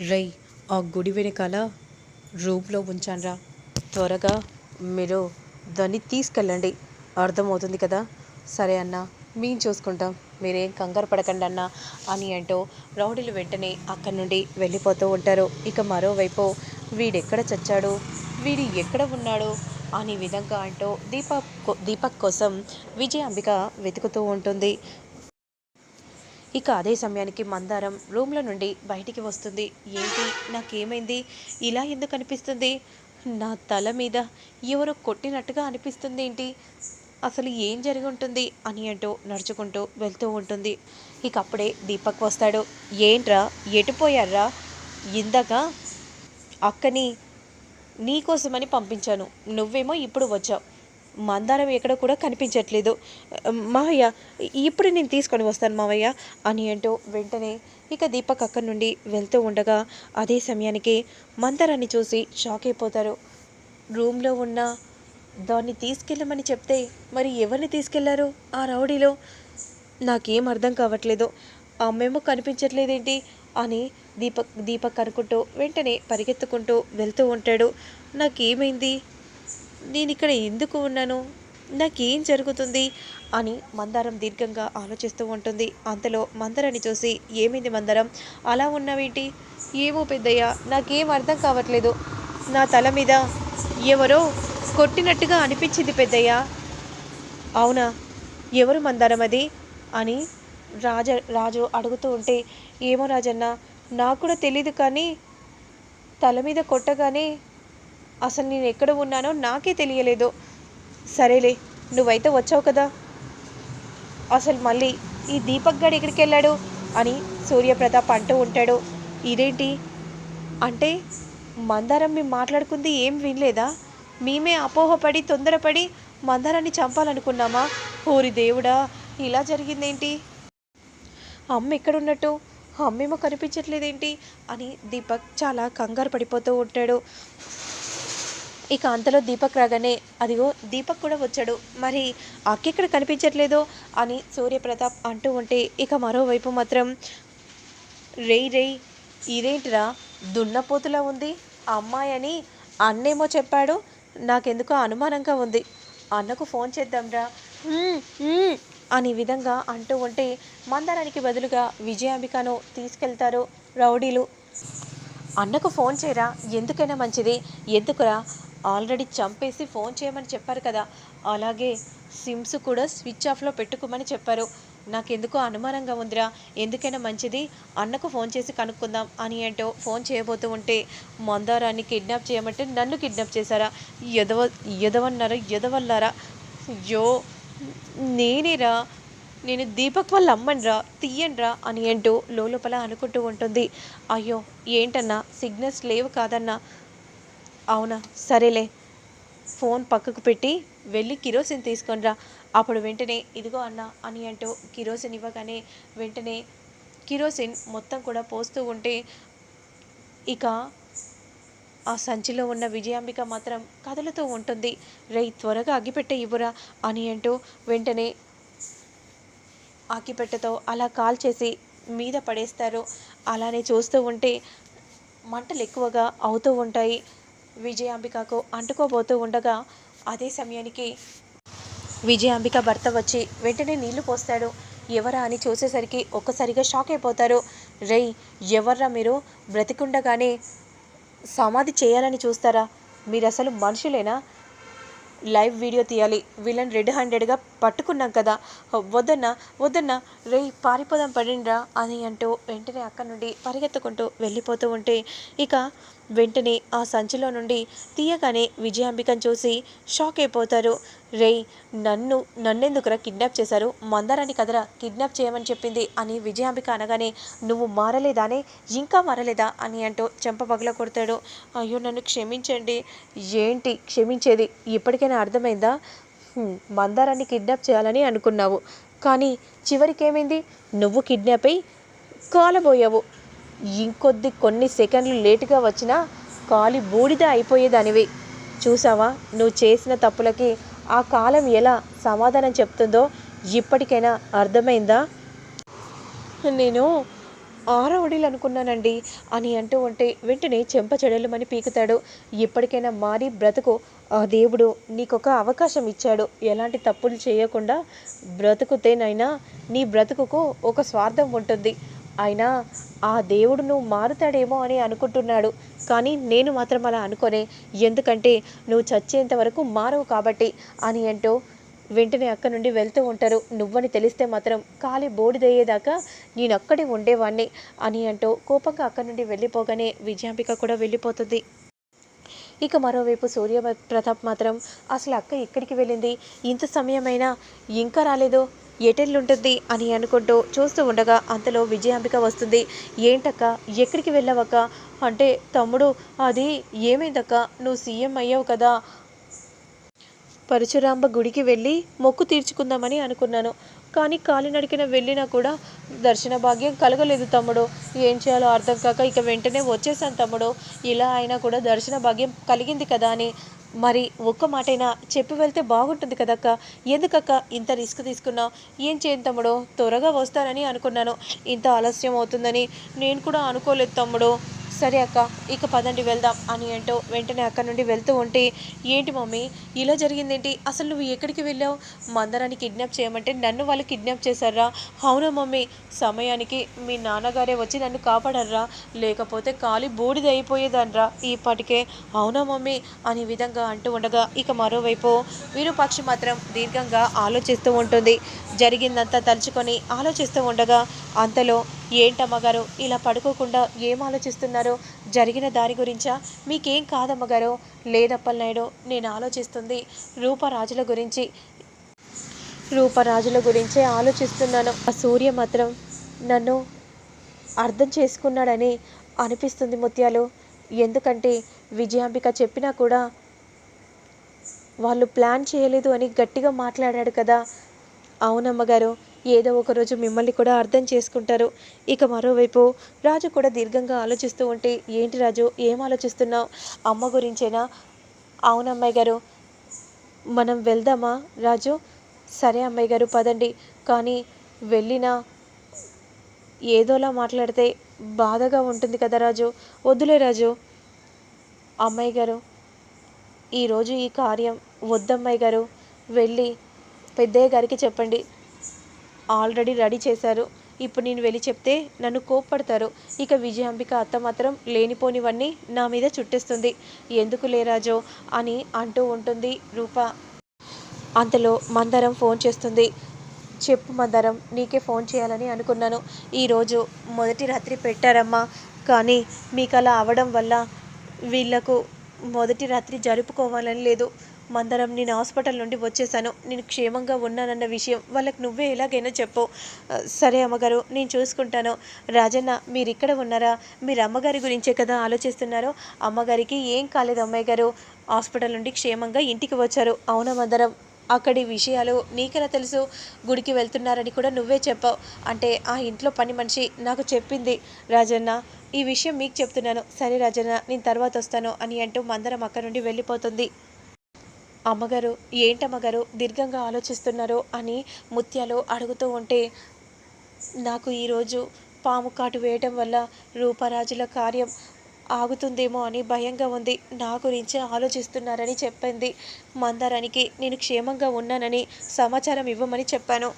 రేయ్, ఆ గుడి వెనకాల రూమ్లో ఉంచాన్రా. త్వరగా మీరు దాన్ని తీసుకెళ్ళండి. అర్థమవుతుంది కదా? సరే అన్న, మేము చూసుకుంటాం, మీరేం కంగారు పడకండి అన్న అని అంటూ రౌడీలు వెంటనే అక్కడి నుండి వెళ్ళిపోతూ ఉంటారు. ఇక మరోవైపు వీడెక్కడ చచ్చాడు, వీడు ఎక్కడ ఉన్నాడు అనే విధంగా అంటూ దీపక్ కోసం విజయాంబిక వెతుకుతూ ఉంటుంది. ఇక అదే సమయానికి మందారం రూమ్లో నుండి బయటికి వస్తుంది. ఏంటి, నాకేమైంది, ఇలా ఎందుకు అనిపిస్తుంది, నా తల మీద ఎవరో కొట్టినట్టుగా అనిపిస్తుంది ఏంటి, అసలు ఏం జరిగి ఉంటుంది అని అంటూ నడుచుకుంటూ వెళ్తూ ఉంటుంది. ఇక అప్పుడే దీపక్ వస్తాడు. ఏంట్రా, ఎటుపోయారా, ఇందాక అక్కని నీకోసమని పంపించాను, నువ్వేమో ఇప్పుడు వచ్చావు, మందారం ఎక్కడ కూడా కనిపించట్లేదు. మావయ్య, ఇప్పుడు నేను తీసుకొని వస్తాను మావయ్య అని అంటూ వెంటనే ఇక దీపక్ అక్కడి నుండి వెళ్తూ ఉండగా అదే సమయానికి మందారాన్ని చూసి షాక్ అయిపోతారు. రూమ్లో ఉన్న దాన్ని తీసుకెళ్ళమని చెప్తే మరి ఎవరిని తీసుకెళ్లారు ఆ రౌడీలో, నాకేం అర్థం కావట్లేదు, అమ్మేమో కనిపించట్లేదేంటి అని దీపక్ అనుకుంటూ వెంటనే పరిగెత్తుకుంటూ వెళ్తూ ఉంటాడు. నాకేమైంది, నేను ఇక్కడ ఎందుకు ఉన్నాను, నాకేం జరుగుతుంది అని మందారం దీర్ఘంగా ఆలోచిస్తూ ఉంటుంది. అంతలో మందారాన్ని చూసి, ఏమైంది మందారం, అలా ఉన్నావేంటి, ఏమో పెద్దయ్య, నాకేం అర్థం కావట్లేదు, నా తల మీద ఎవరో కొట్టినట్టుగా అనిపించింది పెద్దయ్య. అవునా, ఎవరు మందారం అది అని రాజు అడుగుతూ ఉంటే, ఏమో రాజన్న, నాకు కూడా తెలీదు, కానీ తల మీద కొట్టగానే అసలు నేను ఎక్కడ ఉన్నానో నాకే తెలియలేదు. సరేలే, నువ్వైతే వచ్చావు కదా, అసలు మళ్ళీ ఈ దీపక్ గడు ఎక్కడికి వెళ్ళాడు అని సూర్యప్రతాప్ అంటూ ఉంటాడు. ఇదేంటి అంటే, మందారం మేము మాట్లాడుకుంది ఏం వినలేదా, మేమే అపోహపడి తొందరపడి మందారాన్ని చంపాలనుకున్నామా, ఓరి దేవుడా, ఇలా జరిగిందేంటి, అమ్మ ఎక్కడున్నట్టు, అమ్మేమో కనిపించట్లేదేంటి అని దీపక్ చాలా కంగారు పడిపోతూ ఉంటాడు. ఇక అంతలో దీపక్ రాగానే, అదిగో దీపక్ కూడా వచ్చాడు, మరి అక్కెక్కడ కనిపించట్లేదు అని సూర్యప్రతాప్ అంటూ ఉంటే, ఇక మరోవైపు మాత్రం రేయ్, ఇదేంటిరా, దున్నపోతులా ఉంది అమ్మాయి అని అన్నేమో చెప్పాడు, నాకెందుకో అనుమానంగా ఉంది, అన్నకు ఫోన్ చేద్దాంరా అని విధంగా అంటూ ఉంటే మందారానికి బదులుగా విజయాంబికను తీసుకెళ్తారు రౌడీలు. అన్నకు ఫోన్ చేయరా, ఎందుకైనా మంచిది, ఎందుకురా, ఆల్రెడీ చంపేసి ఫోన్ చేయమని చెప్పారు కదా, అలాగే సిమ్స్ కూడా స్విచ్ ఆఫ్లో పెట్టుకోమని చెప్పారు, నాకెందుకో అనుమానంగా ఉందిరా, ఎందుకైనా మంచిది అన్నకు ఫోన్ చేసి కనుక్కుందాం అని అంటూ ఫోన్ చేయబోతూ ఉంటే, మందారాన్ని కిడ్నాప్ చేయమంటే నన్ను కిడ్నాప్ చేశారా, ఎదవన్నారా, అయ్యో నేనేరా, నేను దీపక్ వాళ్ళ అమ్మనిరా, తీయండిరా అని అంటూ లోపల అనుకుంటూ ఉంటుంది. అయ్యో ఏంటన్నా, సిగ్నల్స్ లేవు కాదన్నా, అవునా సరేలే, ఫోన్ పక్కకు పెట్టి వెళ్ళి కిరోసిన్ తీసుకొనిరా, అప్పుడు వెంటనే ఇదిగో అన్న అని అంటూ కిరోసిన్ ఇవ్వగానే వెంటనే కిరోసిన్ మొత్తం కూడా పోస్తూ ఉంటే, ఇక ఆ సంచిలో ఉన్న విజయాంబిక మాత్రం కదులుతూ ఉంటుంది. రేయ్, త్వరగా అగ్గిపెట్టె ఇవ్వురా అని అంటూ వెంటనే అగ్గిపెట్టెతో అలా కాల్ చేసి మీద పడేస్తారు. అలానే చూస్తూ ఉంటే మంటలు ఎక్కువగా అవుతూ ఉంటాయి. విజయాంబికకు అంటుకోబోతూ ఉండగా అదే సమయానికి విజయాంబిక భర్త వచ్చి వెంటనే నీళ్లు పోస్తాడు. ఎవరా అని చూసేసరికి ఒక్కసారిగా షాక్ అయిపోతారు. రేయ్, ఎవర్రా మీరు, బ్రతికుండగానే సమాధి చేయాలని చూస్తారా, మీరు అసలు మనుషులేనా, లైవ్ వీడియో తీయాలి, వీళ్ళని రెడ్ హ్యాండెడ్గా పట్టుకున్నాం కదా, వద్దన్నా రేయ్, పారిపోదాం పడిండ్రా అని అంటూ వెంటనే అక్కడి నుండి పరిగెత్తుకుంటూ వెళ్ళిపోతూ ఉంటే, ఇక వెంటనే ఆ సంచిలో నుండి తీయగానే విజయాంబికను చూసి షాక్ అయిపోతారు. రేయ్, నన్నెందుకురా కిడ్నాప్ చేశారు, మందారాన్ని కదరా కిడ్నాప్ చేయమని చెప్పింది అని విజయాంబిక అనగానే, నువ్వు మారలేదానే, ఇంకా మారలేదా అని అంటూ చెంప పగల కొడతాడు. అయ్యో నన్ను క్షమించండి. ఏంటి క్షమించేది, ఇప్పటికైనా అర్థమైందా, మందారాన్ని కిడ్నాప్ చేయాలని అనుకున్నావు, కానీ చివరికేమైంది, నువ్వు కిడ్నాప్ అయి కాలబోయావు, కొన్ని సెకండ్లు లేటుగా వచ్చినా కాలి బూడిద అయిపోయేదానివి, చూసావా నువ్వు చేసిన తప్పులకి ఆ కాలం ఎలా సమాధానం చెప్తుందో, ఇప్పటికైనా అర్థమైందా, నేను ఆరవడిలు అనుకున్నానండి అని అంటూ ఉంటే వెంటనే చెంప చెడలుమని పీకుతాడు. ఇప్పటికైనా మారి బ్రతుకు. ఆ దేవుడు నీకొక అవకాశం ఇచ్చాడు. ఎలాంటి తప్పులు చేయకుండా బ్రతుకుతేనైనా నీ బ్రతుకుకు ఒక స్వార్థం ఉంటుంది. అయినా ఆ దేవుడు నువ్వు మారుతాడేమో అని అనుకుంటున్నాడు. కానీ నేను మాత్రం అలా అనుకోనే. ఎందుకంటే నువ్వు చచ్చేంత వరకు మారవు కాబట్టి అని అంటూ వెంటనే అక్కడి నుండి వెళ్తూ ఉంటారు. నువ్వని తెలిస్తే మాత్రం కాలి బోడిదయ్యేదాకా నేనక్కడే ఉండేవాణ్ణి అని అంటూ కోపంగా అక్కడి నుండి వెళ్ళిపోగానే విజయాంబిక కూడా వెళ్ళిపోతుంది. ఇక మరోవైపు సూర్యప్రతాప్ మాత్రం అసలు అక్క ఎక్కడికి వెళ్ళింది, ఇంత సమయమైనా ఇంకా రాలేదు, ఎటెళ్ళుంటుంది అని అనుకుంటూ చూస్తూ ఉండగా అంతలో విజయాంబిక వస్తుంది. ఏంటక్క, ఎక్కడికి వెళ్ళావక్క అంటే, తమ్ముడు అది ఏమైందక్క, నువ్వు సీఎం అయ్యావు కదా, పరశురాంబ గుడికి వెళ్ళి మొక్కు తీర్చుకుందామని అనుకున్నాను. కానీ కాలినడకన వెళ్ళినా కూడా దర్శన భాగ్యం కలగలేదు తమ్ముడు. ఏం చేయాలో అర్థం కాక ఇక వెంటనే వచ్చేసాను తమ్ముడు. ఇలా అయినా కూడా దర్శన భాగ్యం కలిగింది కదా అని. మరి ఒక్క మాటైనా చెప్పి వెళ్తే బాగుంటుంది కదక్క. ఎందుకక్క ఇంత రిస్క్ తీసుకున్నావు? ఏం చేయను తమ్ముడు, త్వరగా వస్తానని అనుకున్నాను. ఇంత ఆలస్యం అవుతుందని నేను కూడా అనుకోలేదు తమ్ముడు. సరే అక్క, ఇక పదండి వెళ్దాం అని అంటూ వెంటనే అక్కడి నుండి వెళ్తూ ఉంటే, ఏంటి మమ్మీ ఇలా జరిగిందేంటి, అసలు నువ్వు ఎక్కడికి వెళ్ళావు? మందరాన్ని కిడ్నాప్ చేయమంటే నన్ను వాళ్ళు కిడ్నాప్ చేశారా? అవునా మమ్మీ, సమయానికి మీ నాన్నగారే వచ్చి నన్ను కాపాడర్రా, లేకపోతే కాలి బూడిద అయిపోయేదనరా ఈపాటికే. అవునా మమ్మీ అనే విధంగా అంటూ ఉండగా ఇక మరోవైపు విరూపాక్షి మాత్రం దీర్ఘంగా ఆలోచిస్తూ ఉంటుంది. జరిగిందంతా తలుచుకొని ఆలోచిస్తూ ఉండగా అంతలో, ఏంటమ్మగారు ఇలా పడుకోకుండా ఏం ఆలోచిస్తున్నారు? జరిగిన దారి గురించా? మీకేం కాదమ్మగారు. లేదప్పలనాయుడు, నేను ఆలోచిస్తుంది రూపరాజుల గురించి, రూపరాజుల గురించే ఆలోచిస్తున్నాను. ఆ సూర్య మాత్రం నన్ను అర్థం చేసుకున్నాడని అనిపిస్తుంది ముత్యాలు. ఎందుకంటే విజయాంబిక చెప్పినా కూడా వాళ్ళు ప్లాన్ చేయలేదు అని గట్టిగా మాట్లాడాడు కదా. అవునమ్మగారు, ఏదో ఒకరోజు మిమ్మల్ని కూడా అర్థం చేసుకుంటారు. ఇక మరోవైపు రాజు కూడా దీర్ఘంగా ఆలోచిస్తూ ఉంటే, ఏంటి రాజు, ఏం ఆలోచిస్తున్నావు? అమ్మ గురించేనా? అవునమ్మాయి గారు, మనం వెళ్దామా రాజు? సరే అమ్మాయి గారు పదండి. కానీ వెళ్ళినా ఏదోలా మాట్లాడితే బాధగా ఉంటుంది కదా రాజు. వద్దులే రాజు. అమ్మాయి గారు, ఈరోజు ఈ కార్యం వద్దమ్మాయి గారు. వెళ్ళి పెద్దయ్య గారికి చెప్పండి, ఆల్రెడీ రెడీ చేశారు. ఇప్పుడు నేను వెళ్ళి చెప్తే నన్ను కోప్పడతారు. ఇక విజయాంబిక అత్త మాత్రం లేనిపోనివన్నీ నా మీద చుట్టేస్తుంది. ఎందుకు లేరాజో అని అంటూ ఉంటుంది రూప. అంతలో మందరం ఫోన్ చేస్తుంది. చెప్పు మందరం, నీకే ఫోన్ చేయాలని అనుకున్నాను. ఈరోజు మొదటి రాత్రి పెట్టారమ్మా, కానీ మీకు అలా అవడం వల్ల వీళ్లకు మొదటి రాత్రి జరుపుకోవాలని లేదు. మందరం, నేను హాస్పిటల్ నుండి వచ్చేసాను. నేను క్షేమంగా ఉన్నానన్న విషయం వాళ్ళకి నువ్వే ఎలాగైనా చెప్పు. సరే అమ్మగారు, నేను చూసుకుంటాను. రాజన్న, మీరు ఇక్కడ ఉన్నారా? మీరు అమ్మగారి గురించే కదా ఆలోచిస్తున్నారో? అమ్మగారికి ఏం కాలేదు అమ్మాయి గారు. హాస్పిటల్ నుండి క్షేమంగా ఇంటికి వచ్చారు. అవునా మందరం? అక్కడి విషయాలు నీకెలా తెలుసు? గుడికి వెళ్తున్నారని కూడా నువ్వే చెప్పావు. అంటే ఆ ఇంట్లో పని మనిషి నాకు చెప్పింది రాజన్న. ఈ విషయం మీకు చెప్తున్నాను. సరే రాజన్న, నేను తర్వాత వస్తాను అని అంటూ మందరం అక్కడి నుండి వెళ్ళిపోతుంది. అమ్మగారు, ఏంటమ్మగారు దీర్ఘంగా ఆలోచిస్తున్నారు అని ముత్యాలు అడుగుతూ ఉంటే, నాకు ఈరోజు పాము కాటు వేయటం వల్ల రూపరాజుల కార్యం ఆగుతుందేమో అని భయంగా ఉంది. నా గురించి ఆలోచిస్తున్నారని చెప్పింది. మందారానికి నేను క్షేమంగా ఉన్నానని సమాచారం ఇవ్వమని చెప్పాను.